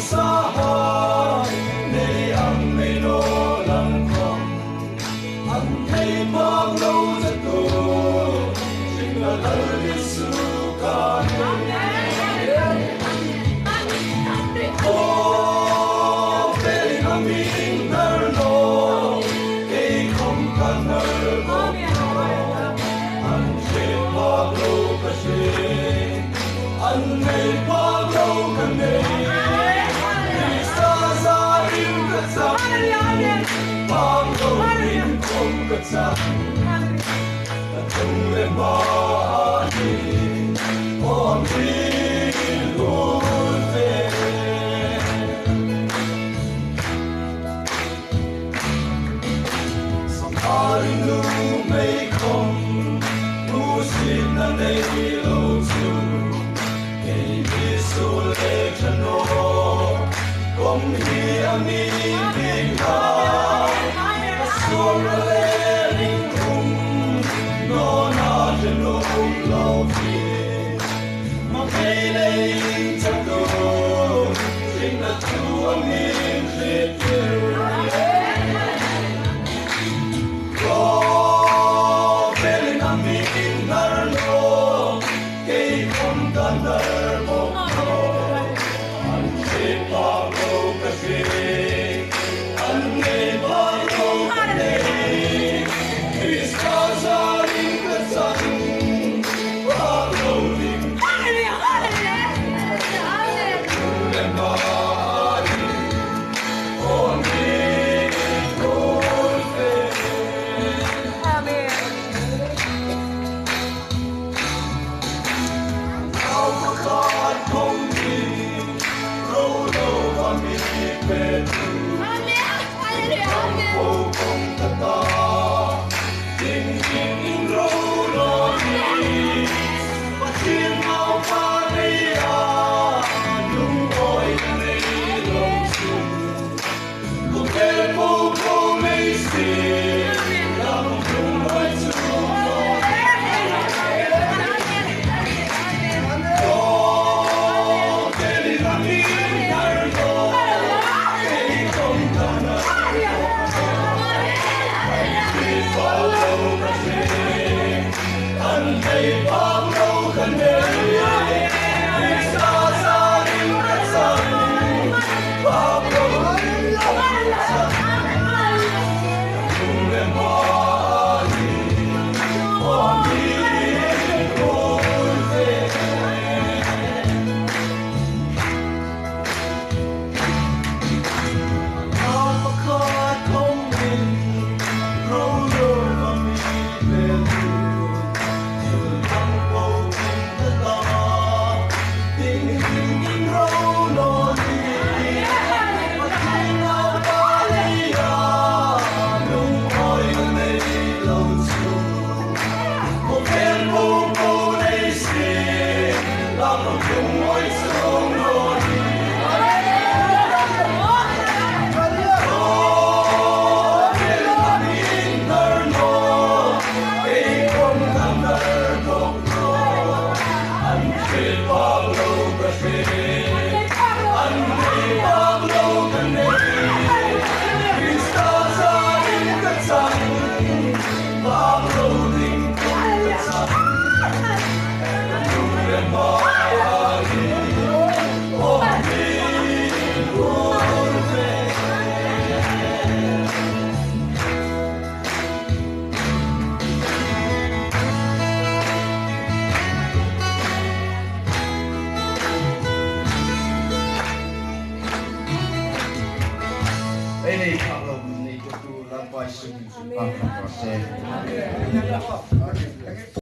sa này ang mê nô lăng không anh thấy mang lâu rất tu chính là lời Giêsu ca ô về nó mình nở nô cái không cần nở nô anh sẽ mang lâu cả sẽ anh này mang lâu cả này mang lâu mình không cất giặc trong đêm ba đi con đi lối về sông ai nu mây không nu xin anh đây lâu chiều ngày Giêsu lệ chân nó công hi anh đi bình an sông lệ linh hùng nó na trên nông lâu về mà ngày nay chắc đâu chính là Chúa mình sẽ yêu có về lên nam mình nở nô cây không tan nở bông nô anh sẽ bao lâu cả sẽ anh nghe bao lâu cả này Christ ra linh cất giặc bao lâu linh em ba đi con đi lối về nào có khát không đi lâu lâu và mi về vô cùng thật ta tình tình lâu lo đi và thiên mau qua đây đúng rồi này lòng sung cùng em vô cùng lấy xin làm chung với Chúa có thể đi làm đi nở nô cây không tan nở bao lâu cả sẽ anh thấy bao lâu gần đây vì xa xa đến cất giặc bao lâu mình không cất giặc cùng em ba đi con đi lối về nào có khát không mình lâu lâu mà mình về thăm bầu tình thật ta tình tình lâu lo đi mà khi nào ta lấy đúng hỏi này lâu chiều một phen vô cô đây xin làm lòng chung hỏi sông lo đi bao lâu cả sẽ anh thấy bao lâu cả này vì xa xa đến cất giặc bao lâu linh không cất giặc chung em ba đi con đi lối về Ini kalau ini itu lampau sungguh pangkat proses.